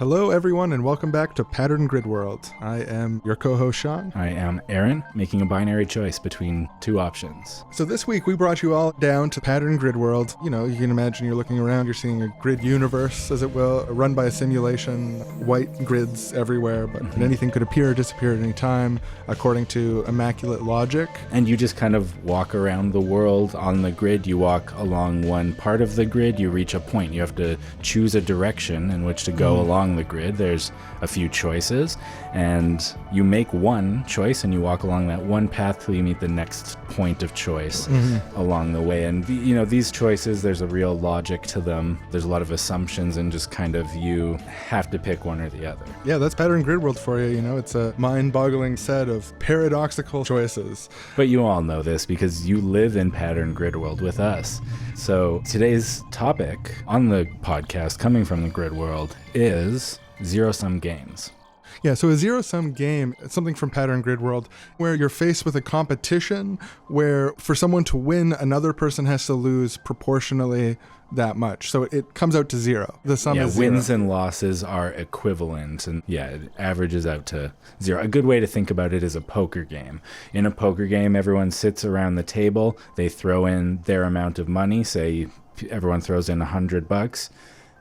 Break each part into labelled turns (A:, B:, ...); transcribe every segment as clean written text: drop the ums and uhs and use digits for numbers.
A: Hello, everyone, and welcome back to Pattern Grid World. I am your co-host, Sean.
B: I am Aaron, making a binary choice between two options.
A: So this week, we brought you all down to Pattern Grid World. You know, you can imagine you're looking around, you're seeing a grid universe, as it will, run by a simulation, white grids everywhere, but anything could appear or disappear at any time, according to immaculate logic.
B: And you just kind of walk around the world on the grid. You walk along one part of the grid, you reach a point. You have to choose a direction in which to go along the grid. There's a few choices, and you make one choice and you walk along that one path till you meet the next point of choice along the way. And you know, these choices, there's a real logic to them. There's a lot of assumptions, and just kind of you have to pick one or the other.
A: Yeah, that's Pattern Grid World for you. You know, it's a mind-boggling set of paradoxical choices.
B: But you all know this because you live in Pattern Grid World with us. So today's topic on the podcast, coming from the Grid World, is zero-sum games.
A: Yeah, so a zero-sum game, it's something from Pattern Grid World, where you're faced with a competition where for someone to win, another person has to lose proportionally that much. So it comes out to zero. The sum is zero.
B: Wins and losses are equivalent, and it averages out to zero. A good way to think about it is a poker game. In a poker game, everyone sits around the table, they throw in their amount of money, say everyone throws in $100.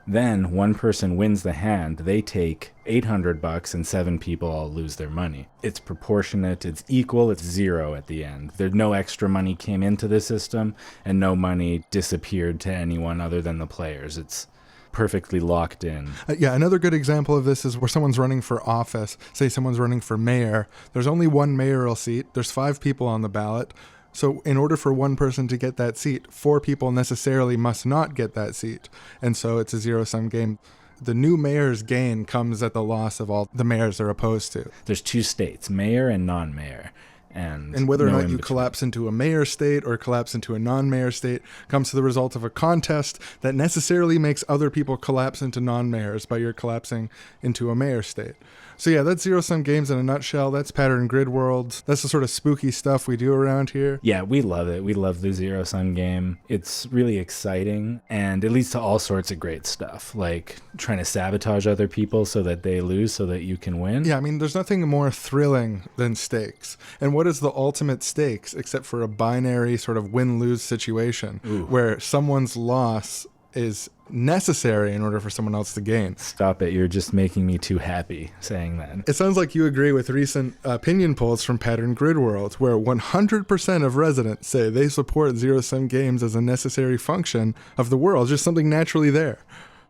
B: Then one person wins the hand, they take $800 and 7 people all lose their money. It's proportionate, it's equal, it's zero at the end. There's no extra money came into the system and no money disappeared to anyone other than the players. It's perfectly locked in.
A: Another good example of this is where someone's running for office. Say someone's running for mayor. There's only one mayoral seat. There's 5 people on the ballot. So in order for one person to get that seat, 4 people necessarily must not get that seat. And so it's a zero-sum game. The new mayor's gain comes at the loss of all the mayors they're opposed to.
B: There's 2 states, mayor and non-mayor. And
A: whether or not you collapse into a mayor state or collapse into a non-mayor state comes to the result of a contest that necessarily makes other people collapse into non-mayors by your collapsing into a mayor state. So yeah, that's zero-sum games in a nutshell. That's Pattern Grid World. That's the sort of spooky stuff we do around here.
B: Yeah, we love it. We love the zero-sum game. It's really exciting, and it leads to all sorts of great stuff, like trying to sabotage other people so that they lose so that you can win.
A: Yeah, I mean, there's nothing more thrilling than stakes. And what is the ultimate stakes except for a binary sort of win-lose situation where someone's loss is necessary in order for someone else to gain.
B: Stop it. You're just making me too happy saying that.
A: It sounds like you agree with recent opinion polls from Pattern Grid World, where 100% of residents say they support zero-sum games as a necessary function of the world, just something naturally there.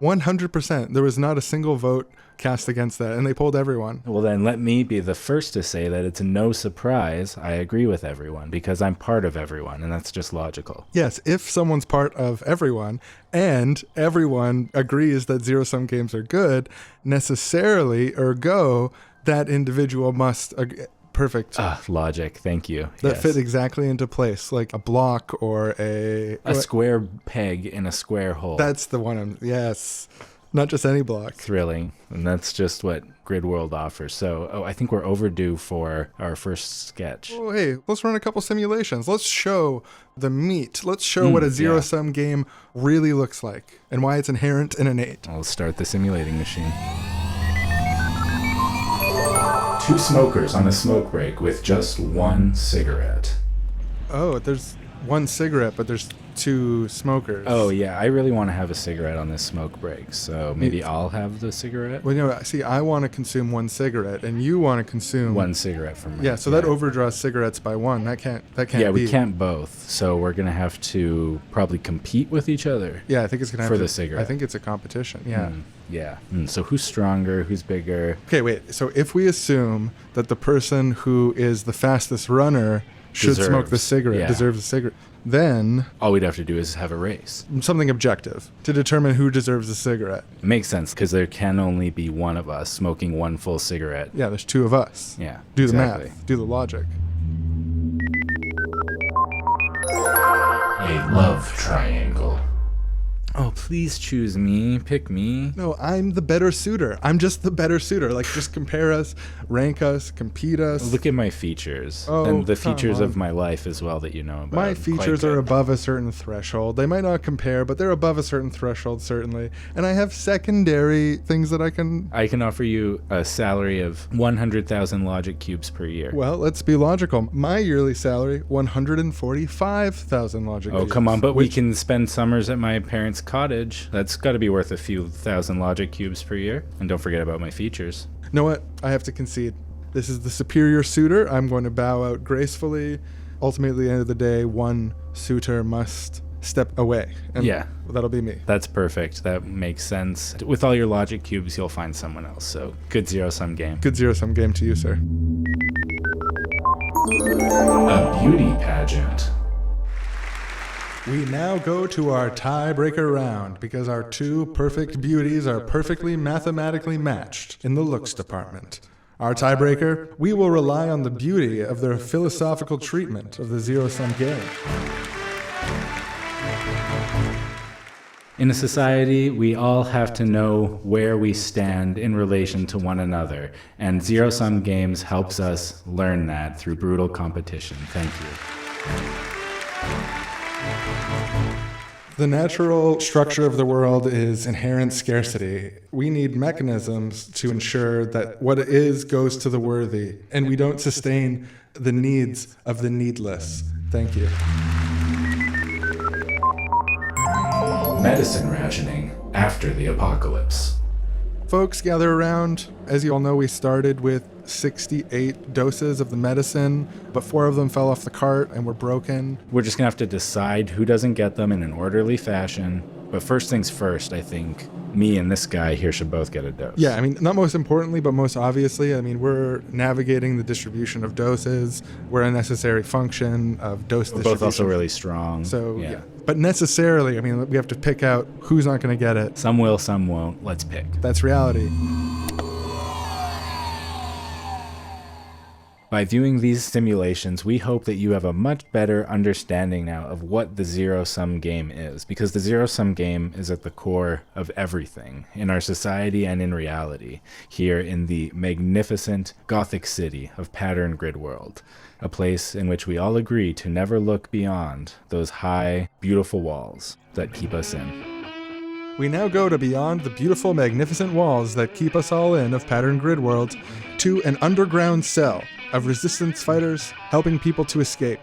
A: 100%. There was not a single vote cast against that, and they polled everyone.
B: Well, then let me be the first to say that it's no surprise I agree with everyone, because I'm part of everyone, and that's just logical.
A: Yes, if someone's part of everyone, and everyone agrees that zero-sum games are good, necessarily, ergo, that individual must agree. Perfect.
B: Logic. Thank you.
A: That fit exactly into place, like a block or a
B: square peg in a square hole.
A: That's the one. Yes. Not just any block.
B: Thrilling. And that's just what Grid World offers. So, I think we're overdue for our first sketch.
A: Oh, hey, let's run a couple simulations. Let's show the meat. Let's show what a zero-sum game really looks like and why it's inherent and innate.
B: I'll start the simulating machine. 2 smokers on a smoke break with just 1 cigarette.
A: Oh, there's 1 cigarette, but there's 2 smokers.
B: Oh, yeah. I really want to have a cigarette on this smoke break, so maybe I'll have the cigarette.
A: Well, you know, see, I want to consume 1 cigarette, and you want to consume
B: 1 cigarette from me.
A: Yeah, so that overdraws cigarettes by 1. That can't
B: Yeah,
A: be.
B: We can't both, so we're going to have to probably compete with each other.
A: Yeah, I think it's going to have
B: for the cigarette.
A: I think it's a competition, yeah.
B: So who's stronger, who's bigger?
A: Okay, wait, so if we assume that the person who is the fastest runner should smoke the cigarette, deserves the cigarette, then
B: all we'd have to do is have a race.
A: Something objective to determine who deserves the cigarette.
B: It makes sense, because there can only be one of us smoking 1 full cigarette.
A: Yeah, there's 2 of us.
B: Yeah,
A: do the math, do the logic.
B: A love triangle. Oh, please choose me. Pick me.
A: No, I'm the better suitor. I'm just the better suitor. Like, just compare us, rank us, compete us.
B: Look at my features.
A: Oh,
B: and the
A: come
B: features
A: on.
B: of my life as well that you know about.
A: My
B: Quite
A: features are
B: good.
A: above a certain threshold. They might not compare, but they're above a certain threshold, certainly. And I have secondary things that I can...
B: I can offer you a salary of 100,000 logic cubes per year.
A: Well, let's be logical. My yearly salary, 145,000 logic
B: Oh,
A: cubes.
B: come on, but we
A: which-
B: can spend summers at my parents' cottage. That's got to be worth a few thousand logic cubes per year. And don't forget about my features.
A: You know what? I have to concede. This is the superior suitor. I'm going to bow out gracefully. Ultimately, at the end of the day, one suitor must step away. And
B: Yeah.
A: that'll be me.
B: That's perfect. That makes sense. With all your logic cubes, you'll find someone else. So good zero-sum game.
A: Good zero-sum game to you, sir.
B: A beauty pageant.
A: We now go to our tiebreaker round because our two perfect beauties are perfectly mathematically matched in the looks department. Our tiebreaker, we will rely on the beauty of their philosophical treatment of the zero-sum game.
B: In a society, we all have to know where we stand in relation to one another, and zero-sum games helps us learn that through brutal competition. Thank you.
A: The natural structure of the world is inherent scarcity. We need mechanisms to ensure that what is goes to the worthy, and we don't sustain the needs of the needless. Thank you.
B: Medicine rationing after the apocalypse.
A: Folks, gather around. As you all know, we started with 68 doses of the medicine, but 4 of them fell off the cart and were broken.
B: We're just going to have to decide who doesn't get them in an orderly fashion. But first things first, I think me and this guy here should both get a dose.
A: Yeah, I mean, not most importantly, but most obviously, I mean, we're navigating the distribution of doses. We're a necessary function of dose
B: We're
A: distribution.
B: both also really strong.
A: So, yeah. But necessarily, I mean, we have to pick out who's not going to get it.
B: Some will, some won't. Let's pick.
A: That's reality.
B: By viewing these simulations, we hope that you have a much better understanding now of what the zero-sum game is, because the zero-sum game is at the core of everything in our society and in reality, here in the magnificent Gothic city of Pattern Grid World, a place in which we all agree to never look beyond those high, beautiful walls that keep us in.
A: We now go to beyond the beautiful, magnificent walls that keep us all in of Pattern Grid World to an underground cell of resistance fighters helping people to escape.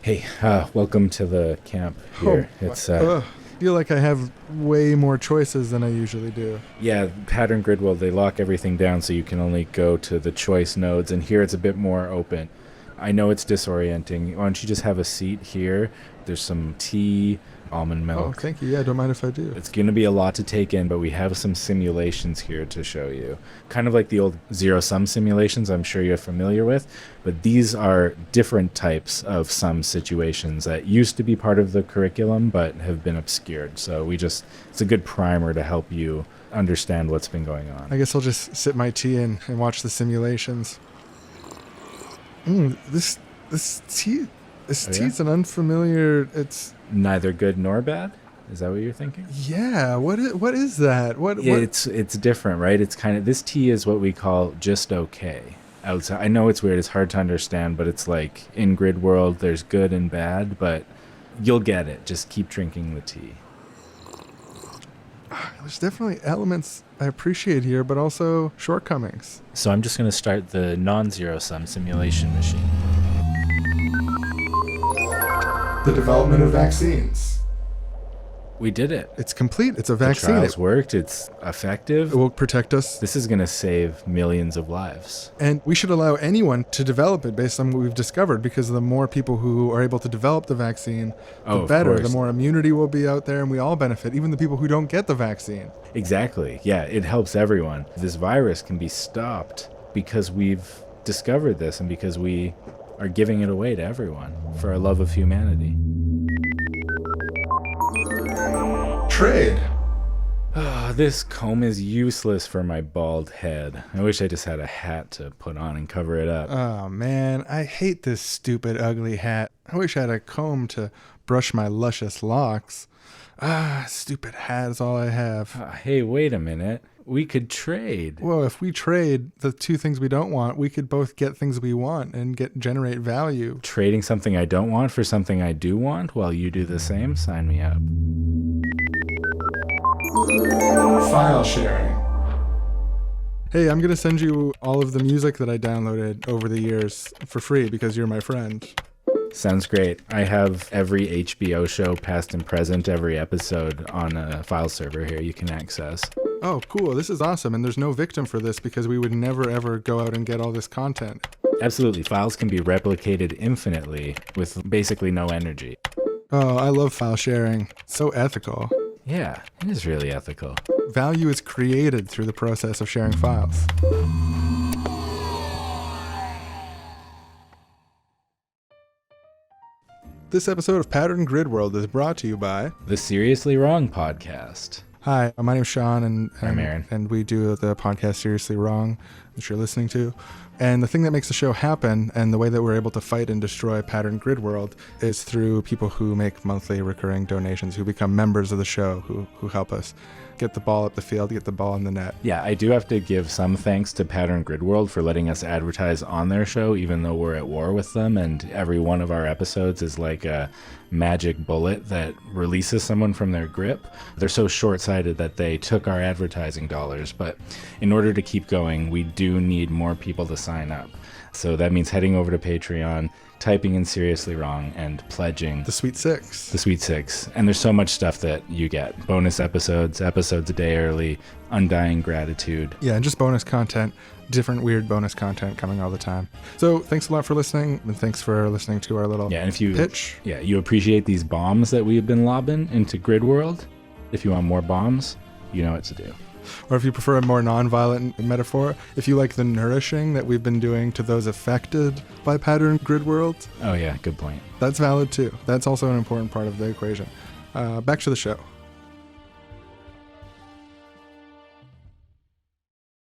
B: Hey, welcome to the camp here. It's
A: I feel like I have way more choices than I usually do.
B: Yeah, Pattern Grid World, they lock everything down so you can only go to the choice nodes, and here it's a bit more open. I know it's disorienting. Why don't you just have a seat here? There's some tea, almond milk.
A: Oh, thank you. Yeah, don't mind if I do.
B: It's going to be a lot to take in, but we have some simulations here to show you. Kind of like the old zero-sum simulations I'm sure you're familiar with, but these are different types of sum situations that used to be part of the curriculum but have been obscured. So it's a good primer to help you understand what's been going on.
A: I guess I'll just sip my tea and watch the simulations. This tea... This
B: Oh,
A: tea's an unfamiliar... It's...
B: Neither good nor bad? Is that what you're thinking?
A: Yeah, what is that? What?
B: It's different, right? It's kind of, this tea is what we call just okay outside. I know it's weird, it's hard to understand, but it's like in Grid World there's good and bad, but you'll get it. Just keep drinking the tea.
A: There's definitely elements I appreciate here, but also shortcomings.
B: So I'm just going to start the non-zero sum simulation machine.
A: The development of vaccines.
B: We did it.
A: It's complete. It's a
B: The
A: vaccine.
B: trials worked. It's effective.
A: It will protect us.
B: This is going to save millions of lives.
A: And we should allow anyone to develop it based on what we've discovered, because the more people who are able to develop the vaccine, the
B: Oh, of
A: better.
B: course.
A: The more immunity will be out there, and we all benefit, even the people who don't get the vaccine.
B: Exactly. Yeah, it helps everyone. This virus can be stopped because we've discovered this and because we are giving it away to everyone for our love of humanity.
A: Trade.
B: This comb is useless for my bald head. I wish I just had a hat to put on and cover it up.
A: Oh, man. I hate this stupid, ugly hat. I wish I had a comb to brush my luscious locks. Ah, stupid hat is all I have.
B: Hey, wait a minute. We could trade.
A: Well, if we trade the two things we don't want, we could both get things we want and generate value.
B: Trading something I don't want for something I do want while you do the same? Sign me up.
A: File sharing. Hey, I'm going to send you all of the music that I downloaded over the years for free because you're my friend.
B: Sounds great. I have every HBO show, past and present, every episode on a file server here you can access.
A: Oh, cool. This is awesome. And there's no victim for this because we would never, ever go out and get all this content.
B: Absolutely. Files can be replicated infinitely with basically no energy.
A: Oh, I love file sharing. So ethical.
B: Yeah, it is really ethical.
A: Value is created through the process of sharing files. This episode of Pattern Grid World is brought to you by
B: The Seriously Wrong podcast.
A: Hi, my name's Sean, and
B: I'm Aaron.
A: And we do the podcast Seriously Wrong, which you're listening to. And the thing that makes the show happen, and the way that we're able to fight and destroy Pattern Grid World, is through people who make monthly recurring donations, who become members of the show, who help us get the ball up the field, get the ball in the net.
B: Yeah, I do have to give some thanks to Pattern Grid World for letting us advertise on their show, even though we're at war with them, and every one of our episodes is like a magic bullet that releases someone from their grip. They're so short-sighted that they took our advertising dollars, but in order to keep going, we do need more people to sign up. So that means heading over to Patreon, typing in Seriously Wrong, and pledging
A: The Sweet Six.
B: The Sweet Six. And there's so much stuff that you get. Bonus episodes a day early, undying gratitude.
A: Yeah, and just bonus content, different weird bonus content coming all the time. So thanks a lot for listening, and thanks for listening to our little
B: and if you
A: pitch.
B: Yeah, you appreciate these bombs that we've been lobbing into Grid World. If you want more bombs, you know what to do.
A: Or if you prefer a more non-violent metaphor, if you like the nourishing that we've been doing to those affected by Pattern Grid World.
B: Oh yeah, good point.
A: That's valid too. That's also an important part of the equation. Back to the show.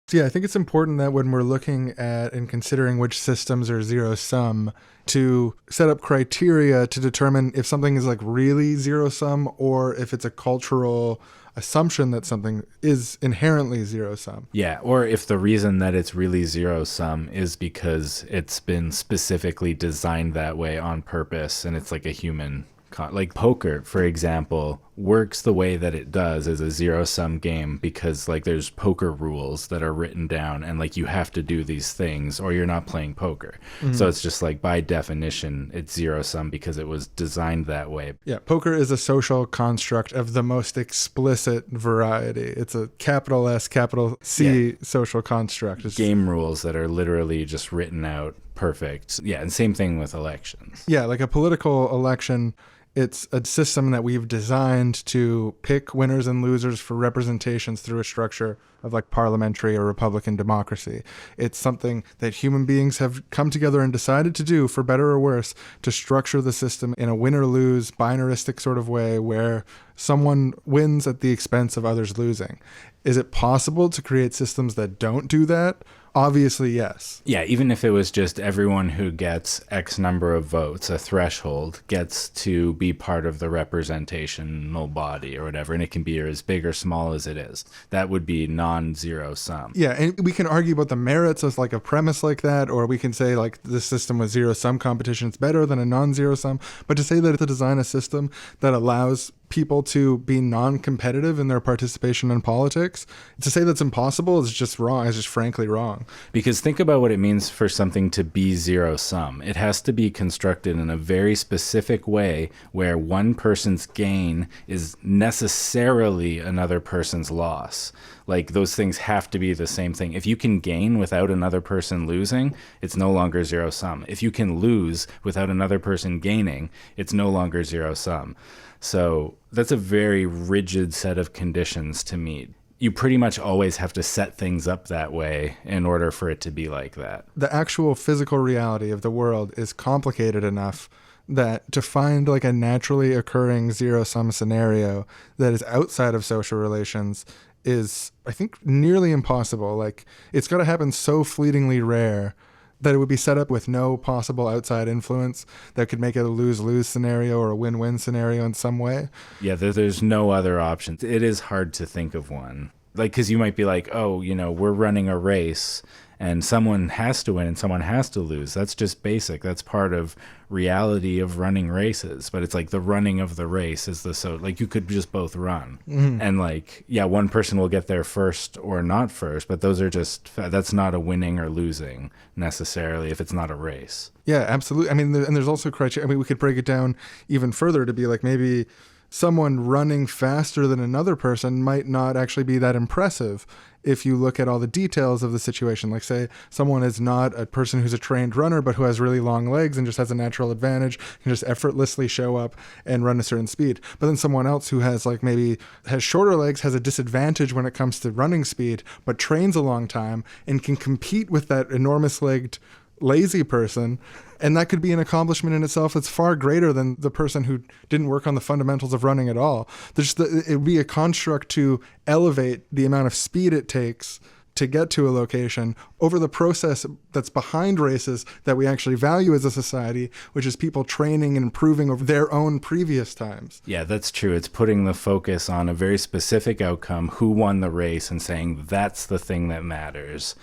A: So yeah, I think it's important that when we're looking at and considering which systems are zero sum, to set up criteria to determine if something is like really zero sum or if it's a cultural assumption that something is inherently zero sum.
B: Yeah, or if the reason that it's really zero sum is because it's been specifically designed that way on purpose and it's like a human like poker, for example, works the way that it does as a zero-sum game because like there's poker rules that are written down and like you have to do these things or you're not playing poker. Mm-hmm. So it's just like by definition it's zero-sum because it was designed that way.
A: Yeah, poker is a social construct of the most explicit variety. It's a capital S, capital C social construct. It's
B: game rules that are literally just written out perfect. Yeah, and same thing with elections.
A: Yeah, like a political election, it's a system that we've designed to pick winners and losers for representations through a structure of like parliamentary or Republican democracy. It's something that human beings have come together and decided to do, for better or worse, to structure the system in a win or lose binaristic sort of way where someone wins at the expense of others losing. Is it possible to create systems that don't do that? Obviously, yes.
B: Yeah, even if it was just everyone who gets X number of votes, a threshold, gets to be part of the representational body or whatever, and it can be as big or small as it is. That would be non-zero sum.
A: Yeah, and we can argue about the merits of like a premise like that, or we can say like this system with zero sum competition is better than a non-zero sum. But to say that to design a system that allows people to be non-competitive in their participation in politics, to say that's impossible is just wrong. It's just frankly wrong.
B: Because think about what it means for something to be zero sum. It has to be constructed in a very specific way where one person's gain is necessarily another person's loss. Like those things have to be the same thing. If you can gain without another person losing, it's no longer zero sum. If you can lose without another person gaining, it's no longer zero sum. So that's a very rigid set of conditions to meet. You pretty much always have to set things up that way in order for it to be like that.
A: The actual physical reality of the world is complicated enough that to find like a naturally occurring zero-sum scenario that is outside of social relations is, I think, nearly impossible. Like, it's got to happen so fleetingly rare that it would be set up with no possible outside influence that could make it a lose-lose scenario or a win-win scenario in some way.
B: Yeah, there's no other options. It is hard to think of one. Like, because you might be like, oh, we're running a race and someone has to win and someone has to lose. That's just basic. That's part of reality of running races. But it's like the running of the race is like you could just both run. Mm-hmm. And like, yeah, one person will get there first or not first, but that's not a winning or losing necessarily if it's not a race.
A: Yeah, absolutely. I mean, and there's also criteria. I mean, we could break it down even further to be like maybe someone running faster than another person might not actually be that impressive if you look at all the details of the situation. Like, say someone is not a person who's a trained runner but who has really long legs and just has a natural advantage, can just effortlessly show up and run a certain speed. But then someone else who has like maybe has shorter legs has a disadvantage when it comes to running speed but trains a long time and can compete with that enormous legged lazy person, and that could be an accomplishment in itself that's far greater than the person who didn't work on the fundamentals of running at all. It would be a construct to elevate the amount of speed it takes to get to a location over the process that's behind races that we actually value as a society, which is people training and improving over their own previous times.
B: Yeah, that's true. It's putting the focus on a very specific outcome, who won the race, and saying that's the thing that matters.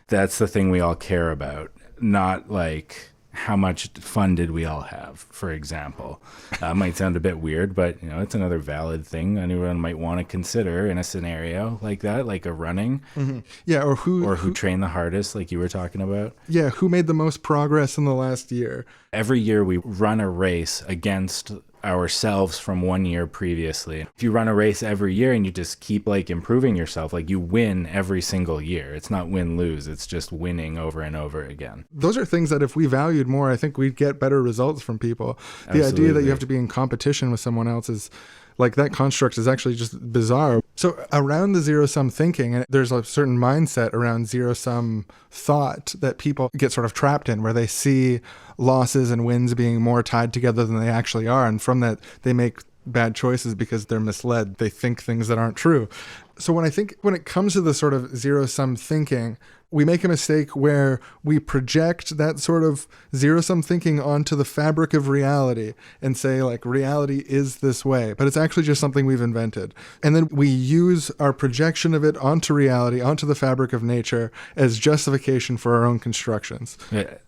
B: That's the thing we all care about. Not like how much fun did we all have, for example. Might sound a bit weird, but it's another valid thing anyone might want to consider in a scenario like that, like a running.
A: Mm-hmm. Yeah, or who
B: trained the hardest, like you were talking about.
A: Yeah, who made the most progress in the last year.
B: Every year we run a race against ourselves from 1 year previously. If you run a race every year and you just keep like improving yourself, like you win every single year. It's not win-lose, it's just winning over and over again.
A: Those are things that if we valued more, I think we'd get better results from people.
B: Absolutely.
A: The idea that you have to be in competition with someone else is like, that construct is actually just bizarre. So around the zero-sum thinking, and there's a certain mindset around zero-sum thought that people get sort of trapped in, where they see losses and wins being more tied together than they actually are. And from that, they make bad choices because they're misled. They think things that aren't true. So when it comes to the sort of zero-sum thinking, we make a mistake where we project that sort of zero-sum thinking onto the fabric of reality and say, like, reality is this way, but it's actually just something we've invented. And then we use our projection of it onto reality, onto the fabric of nature, as justification for our own constructions.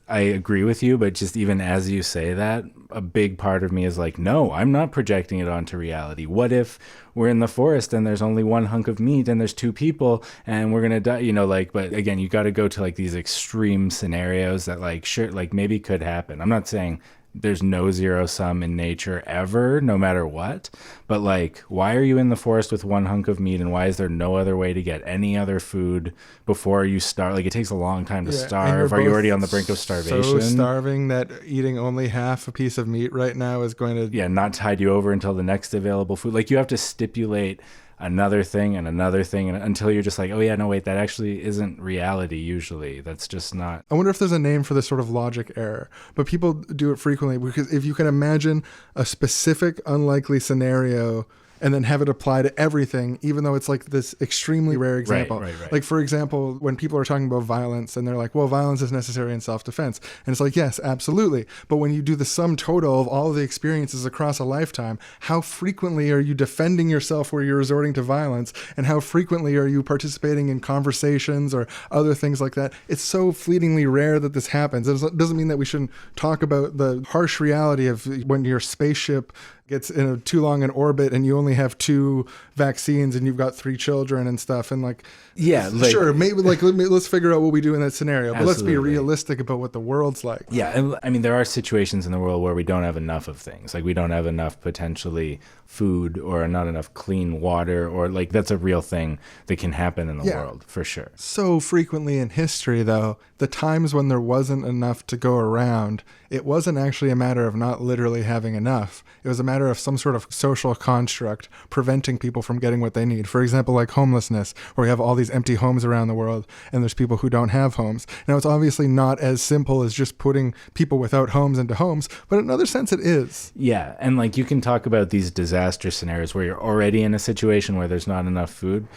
B: I agree with you, but just even as you say that, a big part of me is like, no, I'm not projecting it onto reality. What if we're in the forest and there's only one hunk of meat and there's two people and we're going to die, but again, you got to go to like these extreme scenarios that like, sure, like maybe could happen. I'm not saying there's no zero sum in nature ever, no matter what. But like, why are you in the forest with one hunk of meat, and why is there no other way to get any other food before you starve? Like, it takes a long time to starve. Are you already on the brink of starvation?
A: So starving that eating only half a piece of meat right now is going to
B: not tide you over until the next available food. Like, you have to stipulate another thing and another thing until you're just like, oh yeah, no wait, that actually isn't reality. Usually that's just not.
A: I wonder if there's a name for this sort of logic error, but people do it frequently, because if you can imagine a specific unlikely scenario and then have it apply to everything, even though it's like this extremely rare example.
B: Right.
A: Like, for example, when people are talking about violence and they're like, well, violence is necessary in self-defense. And it's like, yes, absolutely. But when you do the sum total of all of the experiences across a lifetime, how frequently are you defending yourself where you're resorting to violence? And how frequently are you participating in conversations or other things like that? It's so fleetingly rare that this happens. It doesn't mean that we shouldn't talk about the harsh reality of when your spaceship gets in too long an orbit and you only have 2 vaccines and you've got 3 children and stuff, and like,
B: yeah, like,
A: sure, maybe like let's figure out what we do in that scenario, but
B: absolutely.
A: Let's be realistic about what the world's like.
B: Yeah, I mean, there are situations in the world where we don't have enough of things. Like, we don't have enough potentially food or not enough clean water, or like, that's a real thing that can happen in the world for sure.
A: So frequently in history, though, the times when there wasn't enough to go around, it wasn't actually a matter of not literally having enough. It was a matter of some sort of social construct preventing people from getting what they need. For example, like homelessness, where we have all these empty homes around the world and there's people who don't have homes. Now, it's obviously not as simple as just putting people without homes into homes, but in another sense it is.
B: Yeah, and like, you can talk about these disaster scenarios where you're already in a situation where there's not enough food,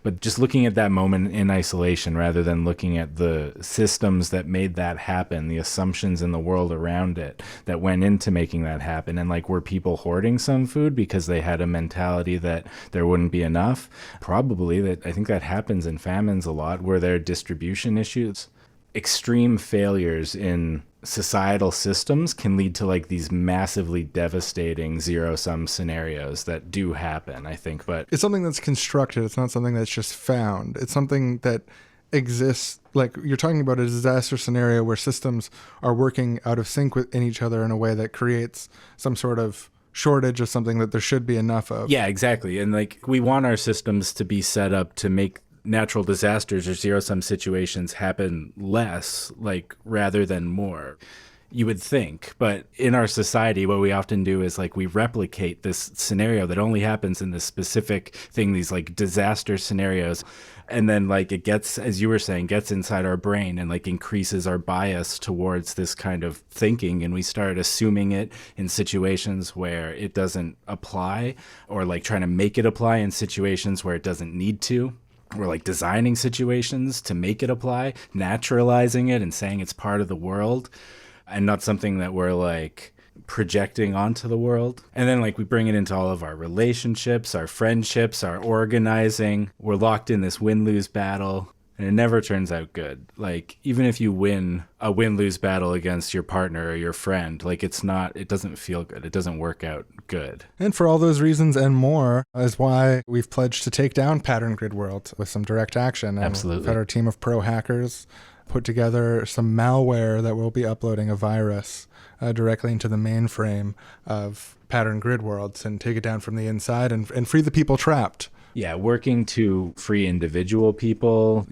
B: But just looking at that moment in isolation rather than looking at the systems that made that happen, the assumptions in the world around it that went into making that happen. And like, were people hoarding some food because they had a mentality that there wouldn't be enough? Probably. That I think that happens in famines a lot. Were there distribution issues? Extreme failures in societal systems can lead to like these massively devastating zero-sum scenarios that do happen, I think. But
A: it's something that's constructed. It's not something that's just found. It's something that exists. Like, you're talking about a disaster scenario where systems are working out of sync in each other in a way that creates some sort of shortage of something that there should be enough of.
B: Yeah, exactly. And like, we want our systems to be set up to make natural disasters or zero-sum situations happen less, like, rather than more, you would think. But in our society, what we often do is like, we replicate this scenario that only happens in this specific thing, these like disaster scenarios. And then like, it gets, as you were saying, gets inside our brain and like increases our bias towards this kind of thinking. And we start assuming it in situations where it doesn't apply, or like trying to make it apply in situations where it doesn't need to. We're like designing situations to make it apply, naturalizing it and saying it's part of the world and not something that we're like projecting onto the world. And then like, we bring it into all of our relationships, our friendships, our organizing. We're locked in this win-lose battle, and it never turns out good. Like, even if you win a win-lose battle against your partner or your friend, like, it doesn't feel good. It doesn't work out good.
A: And for all those reasons and more is why we've pledged to take down Pattern Grid World with some direct action. And
B: absolutely.
A: we've had our team of pro hackers put together some malware that will be uploading a virus directly into the mainframe of Pattern Grid Worlds and take it down from the inside and free the people trapped.
B: Yeah, working to free individual people,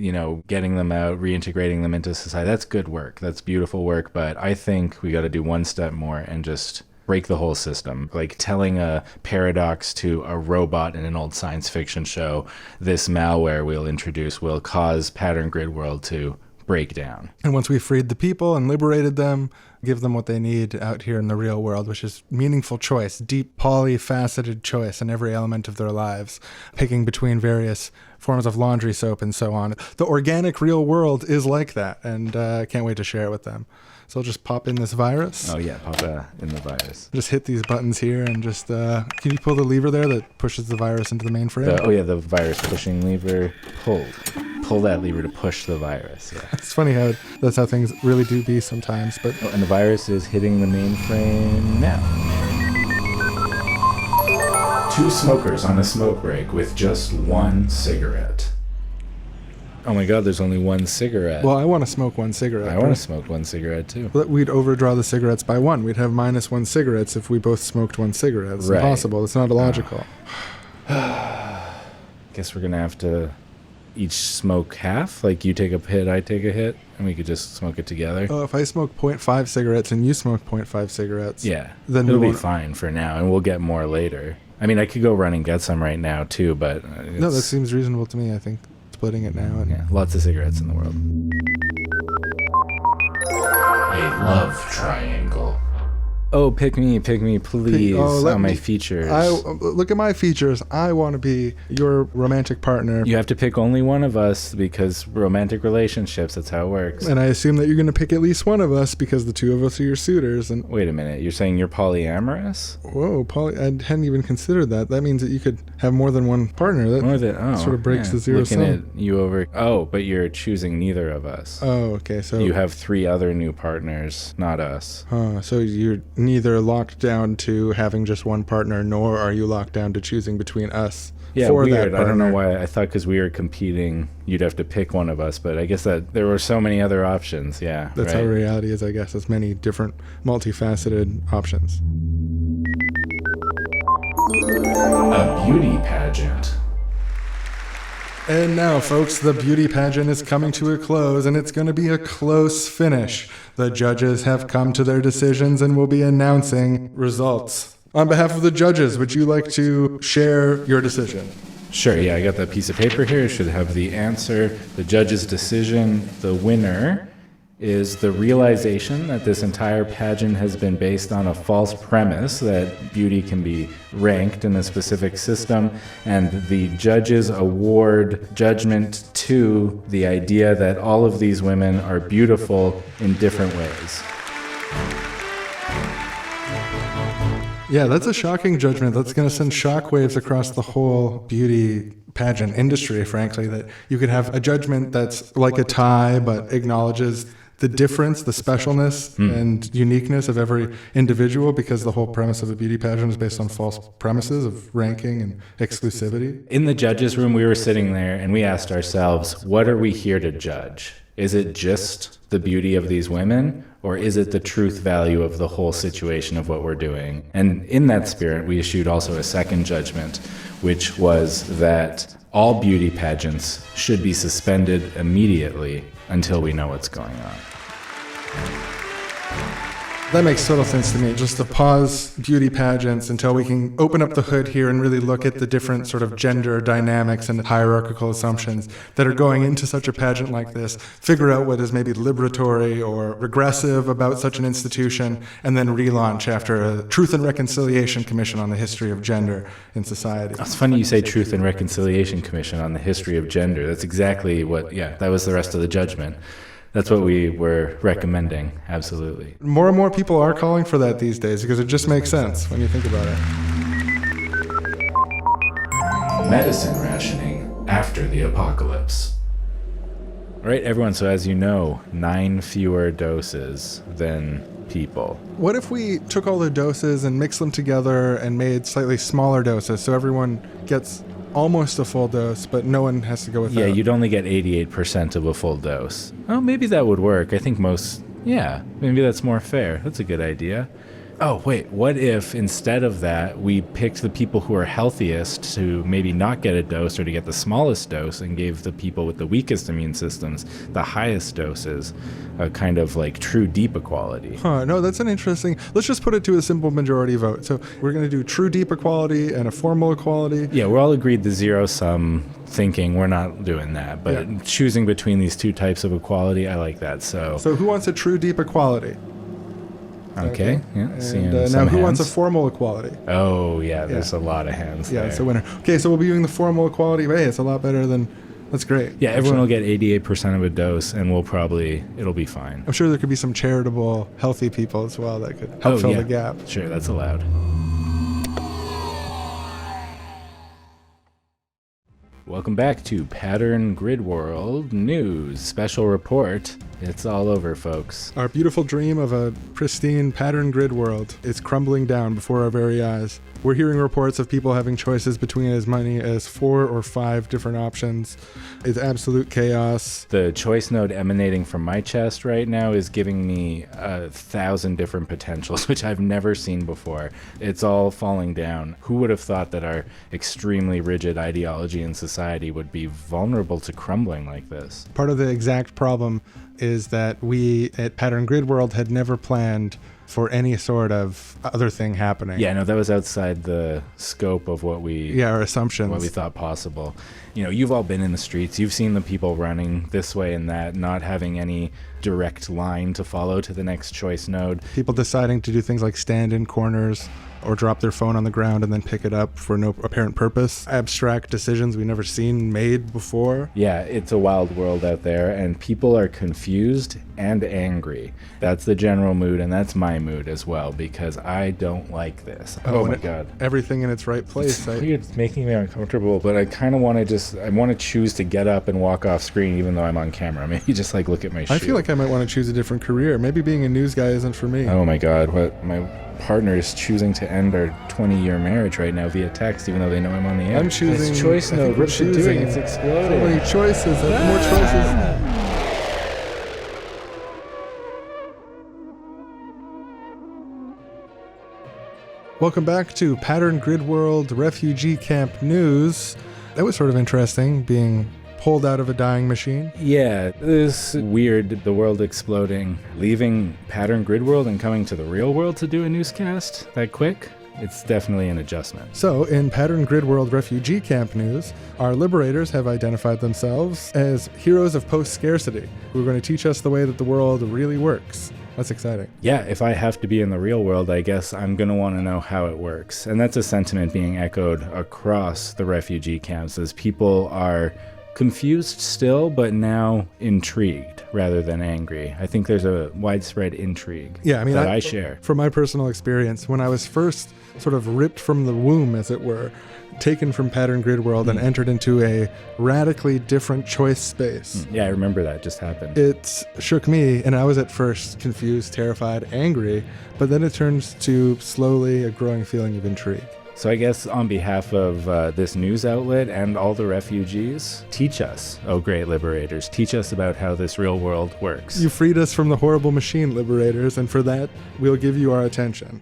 B: getting them out, reintegrating them into society. That's good work. That's beautiful work. But I think we got to do one step more and just break the whole system. Like telling a paradox to a robot in an old science fiction show, this malware we'll introduce will cause Pattern Grid World to break down.
A: And once we've freed the people and liberated them, give them what they need out here in the real world, which is meaningful choice, deep, polyfaceted choice in every element of their lives, picking between various forms of laundry soap and so on. The organic real world is like that, and I can't wait to share it with them. So I'll just pop in this virus.
B: Oh yeah, pop in the virus.
A: Just hit these buttons here and just, can you pull the lever there that pushes the virus into the mainframe?
B: The virus pushing lever, pull that lever to push the virus. Yeah.
A: It's funny how that's how things really do be sometimes. But
B: and the virus is hitting the mainframe now. 2 smokers on a smoke break with just 1 cigarette. Oh my God, there's only 1 cigarette.
A: Well, I want to smoke 1 cigarette.
B: I want to smoke 1 cigarette too.
A: But we'd overdraw the cigarettes by 1. We'd have -1 cigarettes if we both smoked 1 cigarette. It's impossible. It's not illogical.
B: Guess we're going to have to each smoke half. Like, you take a hit, I take a hit, and we could just smoke it together.
A: Oh, if I smoke 0.5 cigarettes and you smoke 0.5 cigarettes.
B: Yeah,
A: then
B: it'll be fine for now, and we'll get more later. I mean, I could go run and get some right now too, but
A: no, that seems reasonable to me. I think splitting it now. And
B: yeah, lots of cigarettes in the world. A love triangle. Oh, pick me, please. On my features.
A: Look at my features. I want to be your romantic partner.
B: You have to pick only one of us because romantic relationships, that's how it works.
A: And I assume that you're going to pick at least one of us because the 2 of us are your suitors. And
B: wait a minute, you're saying you're polyamorous?
A: Whoa, I hadn't even considered that. That means that you could have more than one partner. That sort of breaks the zero sum.
B: Looking at you over. Oh, but you're choosing neither of us.
A: Oh, okay. So
B: you have 3 other new partners, not us.
A: So you're neither locked down to having just one partner, nor are you locked down to choosing between us.
B: Yeah,
A: for
B: weird.
A: That
B: I don't know why. I thought because we were competing, you'd have to pick one of us, but I guess that there were so many other options. Yeah,
A: that's how reality is, I guess. There's many different, multifaceted options.
B: A beauty pageant.
A: And now, folks, the beauty pageant is coming to a close, and it's going to be a close finish. The judges have come to their decisions and will be announcing results. On behalf of the judges, would you like to share your decision?
B: Sure, yeah, I got that piece of paper here. It should have the answer. The judge's decision, the winner is the realization that this entire pageant has been based on a false premise that beauty can be ranked in a specific system, and the judges award judgment to the idea that all of these women are beautiful in different ways.
A: Yeah, that's a shocking judgment. That's going to send shockwaves across the whole beauty pageant industry, frankly, that you could have a judgment that's like a tie but acknowledges the difference, the specialness and uniqueness of every individual, because the whole premise of a beauty pageant is based on false premises of ranking and exclusivity.
B: In the judges' room, we were sitting there and we asked ourselves, what are we here to judge? Is it just the beauty of these women, or is it the truth value of the whole situation of what we're doing? And in that spirit, we issued also a second judgment, which was that all beauty pageants should be suspended immediately until we know what's going on.
A: That makes total sense to me, just to pause beauty pageants until we can open up the hood here and really look at the different sort of gender dynamics and hierarchical assumptions that are going into such a pageant like this, figure out what is maybe liberatory or regressive about such an institution, and then relaunch after a Truth and Reconciliation Commission on the history of gender in society.
B: It's funny you say Truth and Reconciliation Commission on the history of gender. That's exactly what, that was the rest of the judgment. That's what we were recommending, absolutely.
A: More and more people are calling for that these days because it just makes sense when you think about it.
B: Medicine rationing after the apocalypse. All right, everyone, so as you know, 9 fewer doses than people.
A: What if we took all the doses and mixed them together and made slightly smaller doses so everyone gets almost a full dose, but no one has to go without?
B: Yeah, you'd only get 88% of a full dose. Oh, maybe that would work. I think maybe that's more fair. That's a good idea. Oh, wait, what if instead of that, we picked the people who are healthiest to maybe not get a dose or to get the smallest dose and gave the people with the weakest immune systems the highest doses, a kind of like true deep equality.
A: No, that's an interesting... Let's just put it to a simple majority vote. So we're going to do true deep equality and a formal equality.
B: Yeah, we're all agreed the zero-sum thinking. We're not doing that. But choosing between these two types of equality, I like that. So
A: who wants a true deep equality?
B: Okay, yeah.
A: And now who wants a formal equality?
B: Oh, yeah, there's a lot of hands there.
A: Yeah, it's a winner. Okay, so we'll be doing the formal equality. Hey, it's a lot better than... That's great.
B: Yeah, everyone will get 88% of a dose, and it'll be fine.
A: I'm sure there could be some charitable, healthy people as well that could help fill the gap.
B: Sure, that's allowed. Welcome back to Pattern Grid World News Special Report. It's all over, folks.
A: Our beautiful dream of a pristine pattern grid world is crumbling down before our very eyes. We're hearing reports of people having choices between as many as 4 or 5 different options. It's absolute chaos.
B: The choice node emanating from my chest right now is giving me 1,000 different potentials, which I've never seen before. It's all falling down. Who would have thought that our extremely rigid ideology in society would be vulnerable to crumbling like this?
A: Part of the exact problem is that we at Pattern Grid World had never planned for any sort of other thing happening.
B: Yeah, no, that was outside the scope of what
A: our assumptions.
B: What we thought possible. You know, you've all been in the streets. You've seen the people running this way and that, not having any direct line to follow to the next choice node.
A: People deciding to do things like stand in corners or drop their phone on the ground and then pick it up for no apparent purpose. Abstract decisions we've never seen made before.
B: Yeah, it's a wild world out there, and people are confused and angry. That's the general mood, and that's my mood as well, because I don't like this. Oh my God.
A: Everything in its right place.
B: It's making me uncomfortable, but I kind of want to choose to get up and walk off screen even though I'm on camera. Maybe just like look at my shoe.
A: I feel like I might want to choose a different career. Maybe being a news guy isn't for me.
B: Oh my God, what my partner is choosing to end our 20-year marriage right now via text, even though they know I'm on the air.
A: I'm choosing.
B: It's choice node. What's it doing? It's exploding.
A: So many choices. More choices. Welcome back to Pattern Grid World Refugee Camp News. That was sort of interesting, being pulled out of a dying machine.
B: Yeah, this weird, the world exploding, leaving Pattern Grid World and coming to the real world to do a newscast that quick. it's definitely an adjustment.
A: So, in Pattern Grid World refugee camp news, our liberators have identified themselves as heroes of post-scarcity, who are going to teach us the way that the world really works. That's exciting.
B: Yeah, if I have to be in the real world, I guess I'm going to want to know how it works. And that's a sentiment being echoed across the refugee camps as people are confused still, but now intrigued rather than angry. I think there's a widespread intrigue that I share.
A: From my personal experience, when I was first sort of ripped from the womb, as it were, taken from Pattern Grid World and entered into a radically different choice space.
B: Yeah, I remember that just happened.
A: It shook me, and I was at first confused, terrified, angry, but then it turns to slowly a growing feeling of intrigue.
B: So I guess on behalf of this news outlet and all the refugees, teach us, oh great liberators, teach us about how this real world works.
A: You freed us from the horrible machine, liberators, and for that, we'll give you our attention.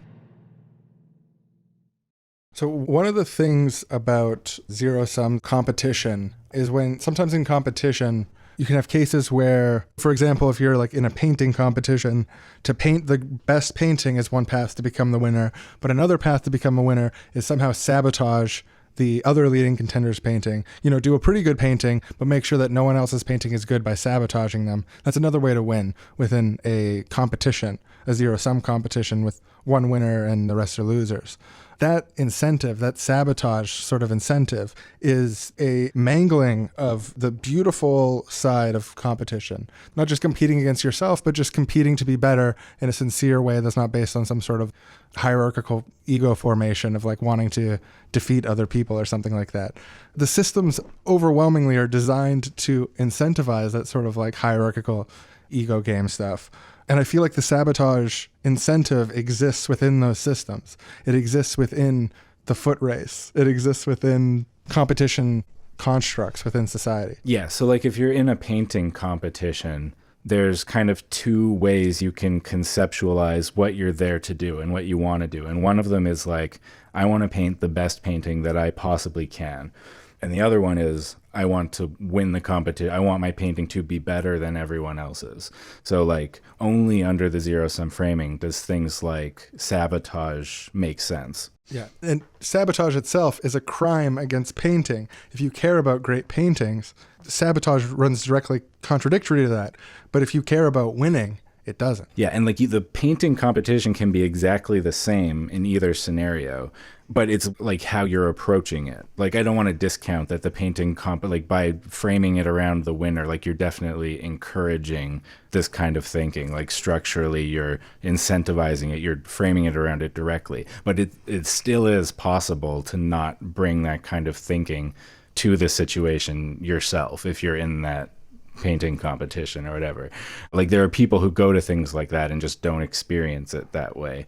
A: So one of the things about zero-sum competition is when sometimes in competition, you can have cases where, for example, if you're like in a painting competition, to paint the best painting is one path to become the winner, but another path to become a winner is somehow sabotage the other leading contender's painting. You know, do a pretty good painting, but make sure that no one else's painting is good by sabotaging them. That's another way to win within a competition, a zero-sum competition with one winner and the rest are losers. That incentive, that sabotage sort of incentive, is a mangling of the beautiful side of competition. Not just competing against yourself, but just competing to be better in a sincere way that's not based on some sort of hierarchical ego formation of like wanting to defeat other people or something like that. The systems overwhelmingly are designed to incentivize that sort of like hierarchical ego game stuff. And I feel like the sabotage incentive exists within those systems. It exists within the foot race. It exists within competition constructs within society.
B: Yeah, so like if you're in a painting competition, there's kind of two ways you can conceptualize what you're there to do and what you want to do. And one of them is like, I want to paint the best painting that I possibly can. And the other one is, I want to win the competition. I want my painting to be better than everyone else's. So like only under the zero-sum framing does things like sabotage make sense.
A: Yeah. And sabotage itself is a crime against painting. If you care about great paintings, sabotage runs directly contradictory to that. But if you care about winning, it doesn't.
B: Yeah, and like the painting competition can be exactly the same in either scenario, but it's like how you're approaching it. Like I don't want to discount that the painting like by framing it around the winner, like you're definitely encouraging this kind of thinking. Like structurally, you're incentivizing it, you're framing it around it directly. But it still is possible to not bring that kind of thinking to the situation yourself if you're in that painting competition or whatever. Like there are people who go to things like that and just don't experience it that way,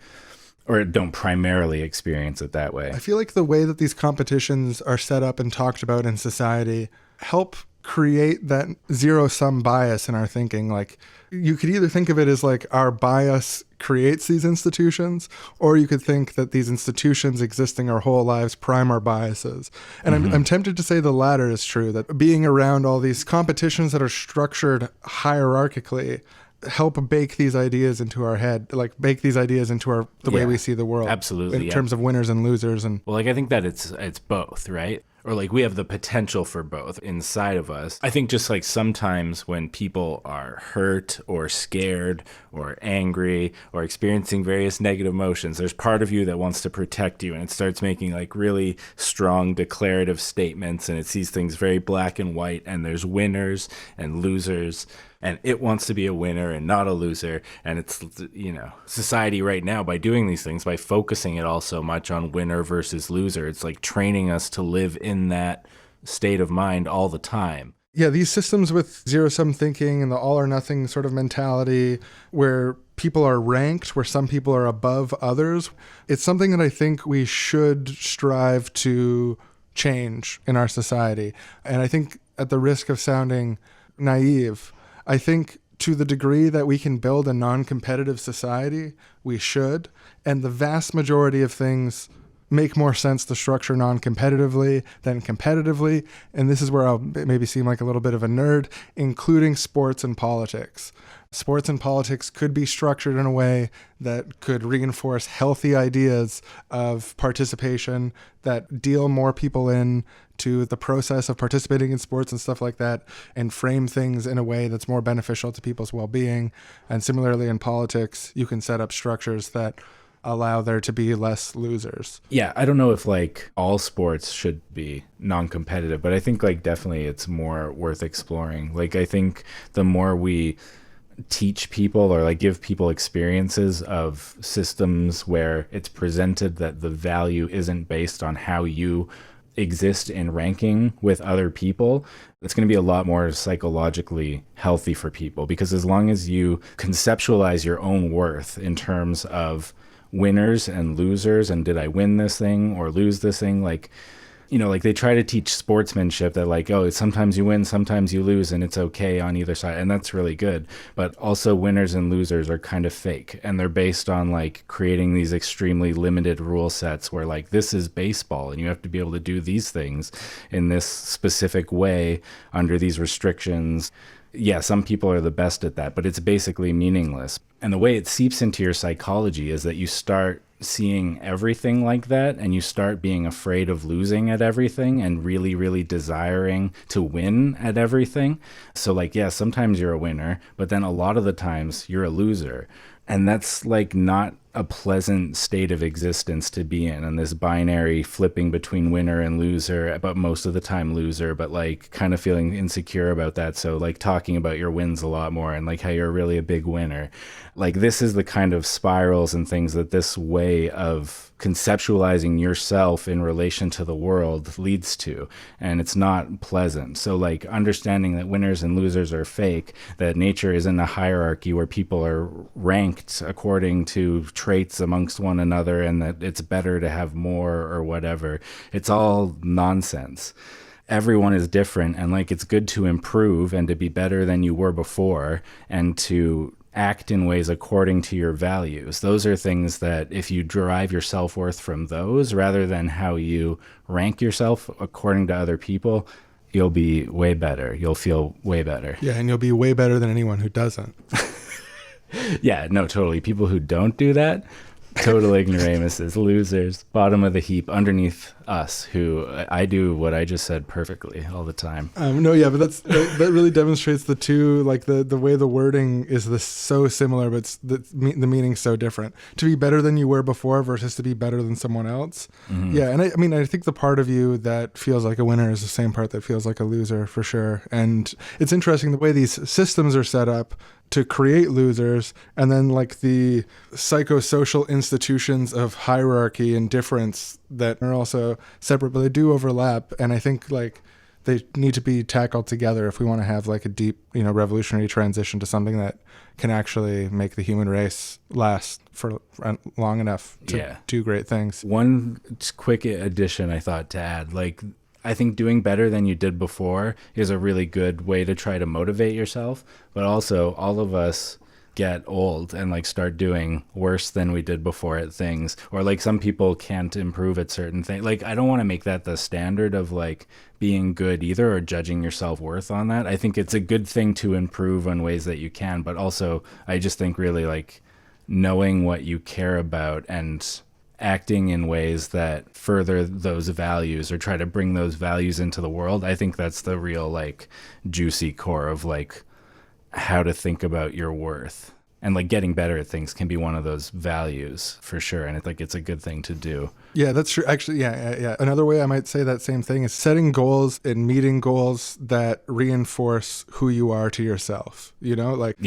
B: or don't primarily experience it that way.
A: I feel like the way that these competitions are set up and talked about in society help create that zero-sum bias in our thinking. Like you could either think of it as like our bias creates these institutions, or you could think that these institutions existing our whole lives prime our biases. And I'm tempted to say the latter is true, that being around all these competitions that are structured hierarchically help bake these ideas into our head, like bake these ideas into the way we see the world.
B: Absolutely.
A: In terms of winners and losers. And
B: well, like I think that it's both, right? Or like we have the potential for both inside of us. I think just like sometimes when people are hurt or scared or angry or experiencing various negative emotions, there's part of you that wants to protect you, and it starts making like really strong declarative statements, and it sees things very black and white, and there's winners and losers, and it wants to be a winner and not a loser. And it's, you know, society right now, by doing these things, by focusing it all so much on winner versus loser, it's like training us to live in that state of mind all the time.
A: Yeah, these systems with zero-sum thinking and the all-or-nothing sort of mentality where people are ranked, where some people are above others, it's something that I think we should strive to change in our society. And I think at the risk of sounding naive, I think to the degree that we can build a non-competitive society, we should. And the vast majority of things make more sense to structure non-competitively than competitively. And this is where I'll maybe seem like a little bit of a nerd, including sports and politics. Sports and politics could be structured in a way that could reinforce healthy ideas of participation, that deal more people in to the process of participating in sports and stuff like that, and frame things in a way that's more beneficial to people's well-being. And similarly in politics, you can set up structures that allow there to be less losers.
B: Yeah, I don't know if like all sports should be non-competitive, but I think like definitely it's more worth exploring. Like I think the more we teach people or like give people experiences of systems where it's presented that the value isn't based on how you exist in ranking with other people, it's going to be a lot more psychologically healthy for people, because as long as you conceptualize your own worth in terms of winners and losers and did I win this thing or lose this thing, like, you know, like they try to teach sportsmanship that like, oh, sometimes you win, sometimes you lose, and it's okay on either side. And that's really good. But also winners and losers are kind of fake. And they're based on like creating these extremely limited rule sets where like this is baseball and you have to be able to do these things in this specific way under these restrictions. Yeah, some people are the best at that, but it's basically meaningless. And the way it seeps into your psychology is that you start seeing everything like that, and you start being afraid of losing at everything and really, really desiring to win at everything. So like, yeah, sometimes you're a winner, but then a lot of the times you're a loser. And that's like not a pleasant state of existence to be in, and this binary flipping between winner and loser, but most of the time loser, but like kind of feeling insecure about that. So like talking about your wins a lot more and like how you're really a big winner. Like this is the kind of spirals and things that this way of conceptualizing yourself in relation to the world leads to, and it's not pleasant. So like understanding that winners and losers are fake, that nature isn't a hierarchy where people are ranked according to traits amongst one another and that it's better to have more or whatever. It's all nonsense. Everyone is different, and like it's good to improve and to be better than you were before and to act in ways according to your values. Those are things that if you derive your self-worth from those rather than how you rank yourself according to other people, you'll be way better. You'll feel way better.
A: Yeah, and you'll be way better than anyone who doesn't.
B: Yeah, no, totally. People who don't do that, total ignoramuses, losers, bottom of the heap, underneath us, who I do what I just said perfectly all the time.
A: No, yeah, but that really demonstrates the two, like the way the wording is so similar, but the meaning's so different. To be better than you were before versus to be better than someone else. Mm-hmm. Yeah, and I mean, I think the part of you that feels like a winner is the same part that feels like a loser, for sure. And it's interesting the way these systems are set up to create losers, and then like the psychosocial institutions of hierarchy and difference that are also separate, but they do overlap. And I think like they need to be tackled together if we want to have like a deep, revolutionary transition to something that can actually make the human race last for long enough to do great things.
B: One quick addition I thought to add, like, I think doing better than you did before is a really good way to try to motivate yourself. But also all of us get old and like start doing worse than we did before at things, or like some people can't improve at certain things. Like I don't want to make that the standard of like being good either, or judging your self-worth on that. I think it's a good thing to improve on ways that you can, but also I just think really like knowing what you care about and acting in ways that further those values or try to bring those values into the world. I think that's the real like juicy core of like how to think about your worth. And like getting better at things can be one of those values for sure. And it's a good thing to do.
A: Yeah, that's true. Actually, yeah. Another way I might say that same thing is setting goals and meeting goals that reinforce who you are to yourself. Kurt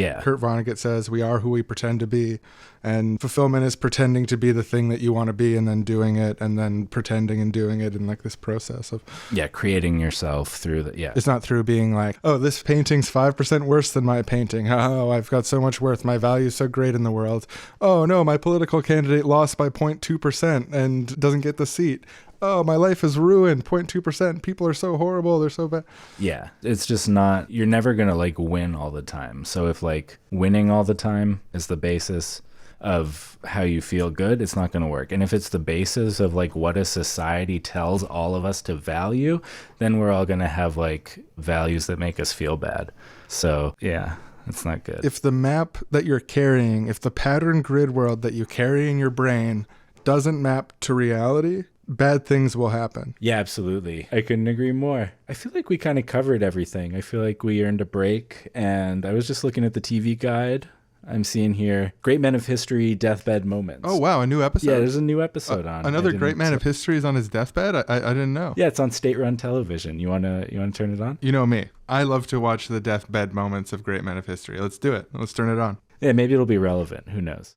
A: Vonnegut says, we are who we pretend to be. And fulfillment is pretending to be the thing that you want to be and then doing it and then pretending and doing it in like this process of...
B: Yeah, creating yourself through the... Yeah.
A: It's not through being like, oh, this painting's 5% worse than my painting. Oh, I've got so much worth. My value's so great in the world. Oh, no, my political candidate lost by 0.2% and doesn't get the seat. Oh, my life is ruined, 0.2%. People are so horrible. They're so bad.
B: Yeah, it's just not... You're never going to like win all the time. So if like winning all the time is the basis... of how you feel good, it's not going to work. And if it's the basis of like what a society tells all of us to value, then we're all going to have like values that make us feel bad. So yeah, it's not good.
A: If the map that you're carrying, if the pattern grid world that you carry in your brain doesn't map to reality, bad things will happen.
B: Yeah, absolutely. I couldn't agree more. I feel like we kind of covered everything. I feel like we earned a break, and I was just looking at the TV guide. I'm seeing here Great Men of History Deathbed Moments.
A: Oh, wow, a new episode?
B: Yeah, there's a new episode on.
A: Another Great Man of History is on his deathbed? I didn't know.
B: Yeah, it's on state-run television. You wanna turn it on?
A: You know me. I love to watch the deathbed moments of Great Men of History. Let's do it. Let's turn it on.
B: Yeah, maybe it'll be relevant. Who knows?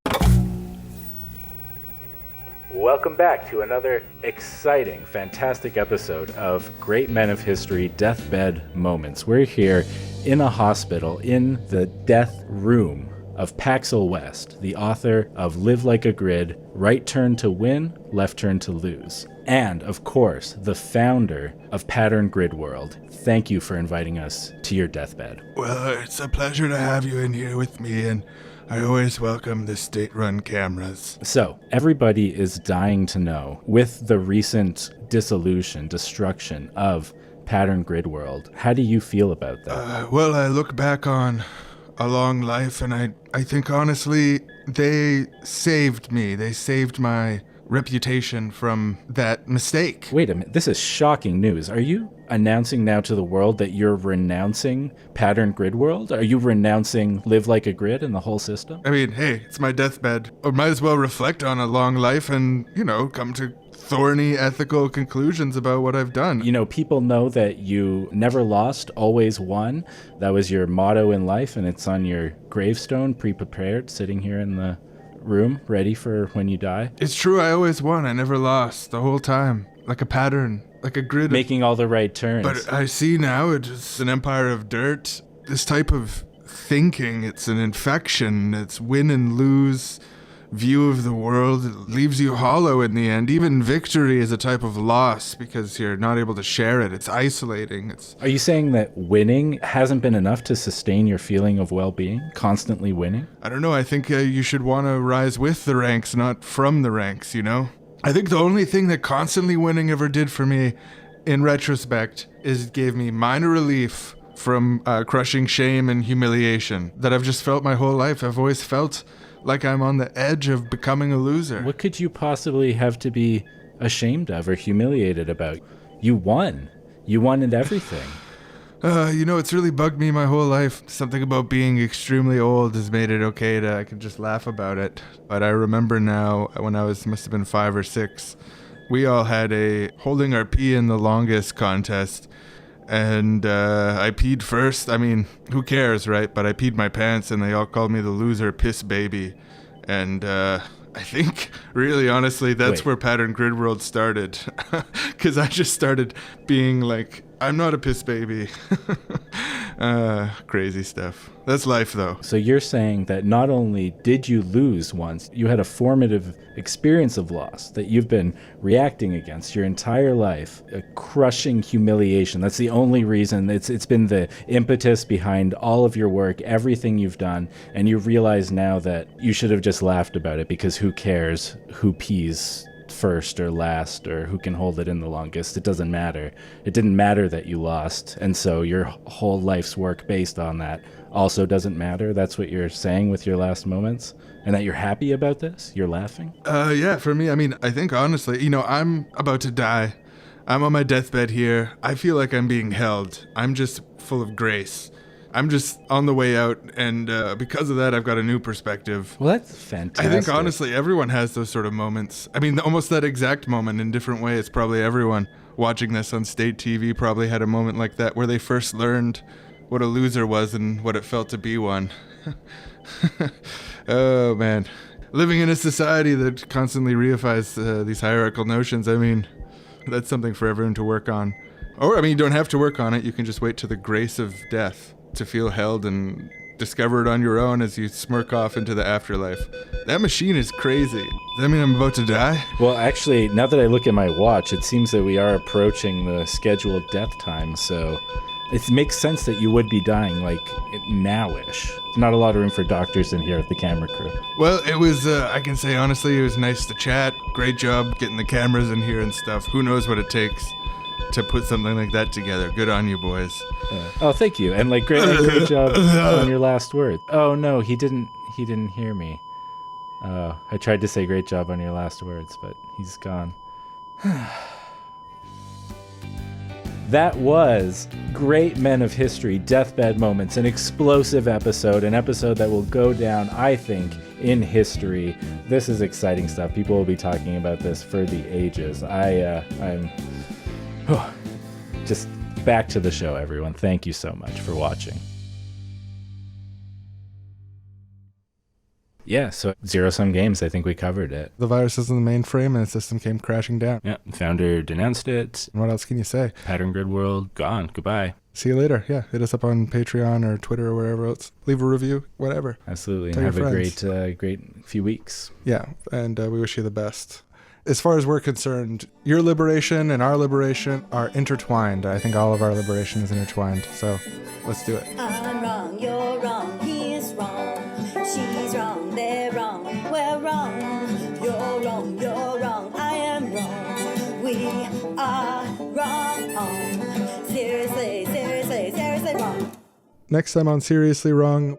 B: Welcome back to another exciting, fantastic episode of Great Men of History Deathbed Moments. We're here in a hospital in the death room of Paxil West, the author of Live Like a Grid, Right Turn to Win, Left Turn to Lose. And, of course, the founder of Pattern Grid World. Thank you for inviting us to your deathbed.
A: Well, it's a pleasure to have you in here with me, and I always welcome the state-run cameras.
B: So, everybody is dying to know, with the recent dissolution, destruction of Pattern Grid World, how do you feel about that?
A: Well, I look back on a long life, and I think, honestly, they saved me. They saved my reputation from that mistake.
B: Wait a minute, this is shocking news. Are you announcing now to the world that you're renouncing Pattern Grid World? Are you renouncing Live Like a Grid and the whole system?
A: I mean, hey, it's my deathbed. I might as well reflect on a long life and, come to thorny ethical conclusions about what I've done.
B: You know, people know that you never lost, always won. That was your motto in life, and it's on your gravestone, pre-prepared, sitting here in the room, ready for when you die.
A: It's true, I always won. I never lost the whole time. Like a pattern, like a grid.
B: Making all the right turns.
A: But I see now it's an empire of dirt. This type of thinking, it's an infection. It's win and lose view of the world. It leaves you hollow in the end. Even victory is a type of loss because you're not able to share it. It's isolating.
B: Are you saying that winning hasn't been enough to sustain your feeling of well-being? Constantly winning?
A: I don't know. I think you should want to rise with the ranks, not from the ranks, I think the only thing that constantly winning ever did for me, in retrospect, is it gave me minor relief from crushing shame and humiliation that I've just felt my whole life. I've always felt like I'm on the edge of becoming a loser.
B: What could you possibly have to be ashamed of or humiliated about? You won. You won at everything.
A: It's really bugged me my whole life. Something about being extremely old has made it okay I can just laugh about it. But I remember now, when I must have been 5 or 6, we all had a holding our pee in the longest contest. And I peed first. I mean, who cares, right? But I peed my pants, and they all called me the loser piss baby. And I think, really, honestly, that's where Pattern Grid World started. Because I just started being like, I'm not a piss baby. Crazy stuff. That's life, though.
B: So you're saying that not only did you lose once, you had a formative experience of loss that you've been reacting against your entire life, a crushing humiliation. That's the only reason. It's been the impetus behind all of your work, everything you've done, and you realize now that you should have just laughed about it because who cares who pees first or last or who can hold it in the longest. It doesn't matter. It didn't matter that you lost, and so your whole life's work based on that also doesn't matter. That's what you're saying with your last moments, and that you're happy about this? You're laughing?
A: Yeah, for me, I mean, I think honestly, I'm about to die. I'm on my deathbed here. I feel like I'm being held. I'm just full of grace. I'm just on the way out, and because of that, I've got a new perspective.
B: Well, that's fantastic.
A: I think, honestly, everyone has those sort of moments. I mean, almost that exact moment in different ways. Probably everyone watching this on state TV probably had a moment like that where they first learned what a loser was and what it felt to be one. Oh, man. Living in a society that constantly reifies these hierarchical notions, I mean, that's something for everyone to work on. Or, I mean, you don't have to work on it. You can just wait to the grace of death to feel held and discover it on your own as you smirk off into the afterlife. That machine is crazy. Does that mean I'm about to die?
B: Well, actually, now that I look at my watch, it seems that we are approaching the scheduled death time, so It makes sense that you would be dying, like, now-ish. Not a lot of room for doctors in here with the camera crew.
A: Well, it was, I can say honestly, it was nice to chat. Great job getting the cameras in here and stuff. Who knows what it takes to put something like that together. Good on you, boys.
B: Oh, thank you. And, like, great job on your last word. Oh, no, he didn't hear me. I tried to say great job on your last words, but he's gone. That was Great Men of History, Deathbed Moments, an explosive episode, an episode that will go down, I think, in history. This is exciting stuff. People will be talking about this for the ages. I'm just back to the show, everyone. Thank you so much for watching. Yeah, so zero-sum games, I think we covered it.
A: The virus is in the mainframe and the system came crashing down.
B: Yeah, founder denounced it.
A: And what else can you say?
B: Pattern grid world, gone. Goodbye.
A: See you later. Yeah, hit us up on Patreon or Twitter or wherever else. Leave a review, whatever.
B: Absolutely.
A: Tell
B: and have
A: your
B: a great few weeks.
A: Yeah, and we wish you the best. As far as we're concerned, your liberation and our liberation are intertwined. I think all of our liberation is intertwined. So let's do it.
C: I'm wrong, you're wrong, he's wrong. She's wrong, they're wrong, we're wrong. You're wrong, I am wrong. We are wrong. Seriously wrong.
A: Next time on Seriously Wrong,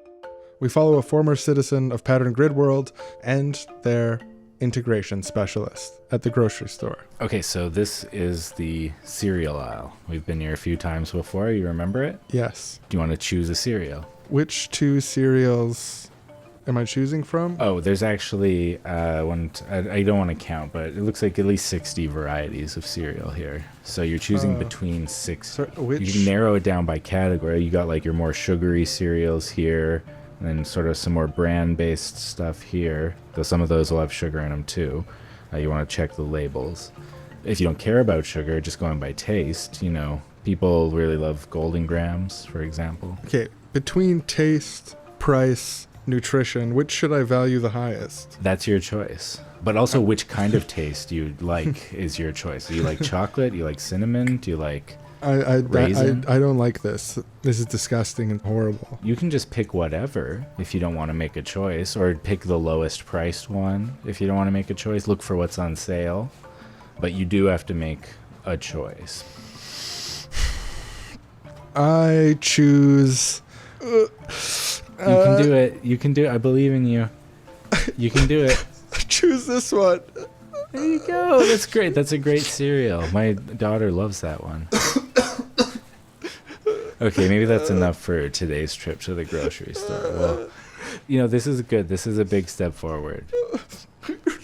A: we follow a former citizen of Pattern Grid World and their integration specialist at the grocery store.
B: Okay, so this is the cereal aisle. We've been here a few times before. You remember it?
A: Yes.
B: Do you want to choose a cereal?
A: Which two cereals am I choosing from?
B: Oh, there's actually I don't want to count, but it looks like at least 60 varieties of cereal here. So you're choosing between 6. You can narrow it down by category. You got like your more sugary cereals here, and then sort of some more brand-based stuff here, though some of those will have sugar in them too. You want to check the labels. If you don't care about sugar, just going by taste, people really love Golden Grams, for example.
A: Okay, between taste, price, nutrition, which should I value the highest?
B: That's your choice. But also which kind of taste you like is your choice. Do you like chocolate? Do you like cinnamon? Do you like raisin?
A: I don't like this. This is disgusting and horrible.
B: You can just pick whatever if you don't want to make a choice, or pick the lowest priced one if you don't want to make a choice. Look for what's on sale. But you do have to make a choice.
A: I choose...
B: You can do it. You can do it. I believe in you. You can do it.
A: I choose this one.
B: There you go. That's great. That's a great cereal. My daughter loves that one. Okay, maybe that's enough for today's trip to the grocery store. Well, this is good. This is a big step forward.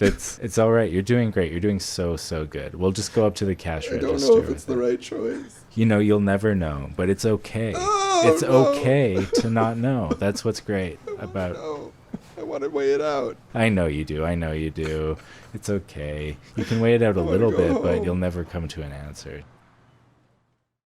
B: It's all right. You're doing great. You're doing so good. We'll just go up to the cash register.
A: I don't know if it's the right choice.
B: You'll never know, but it's okay. It's okay to not know. That's what's great about...
A: No. I want to weigh it out.
B: I know you do. It's okay. You can weigh it out a little bit, but you'll never come to an answer.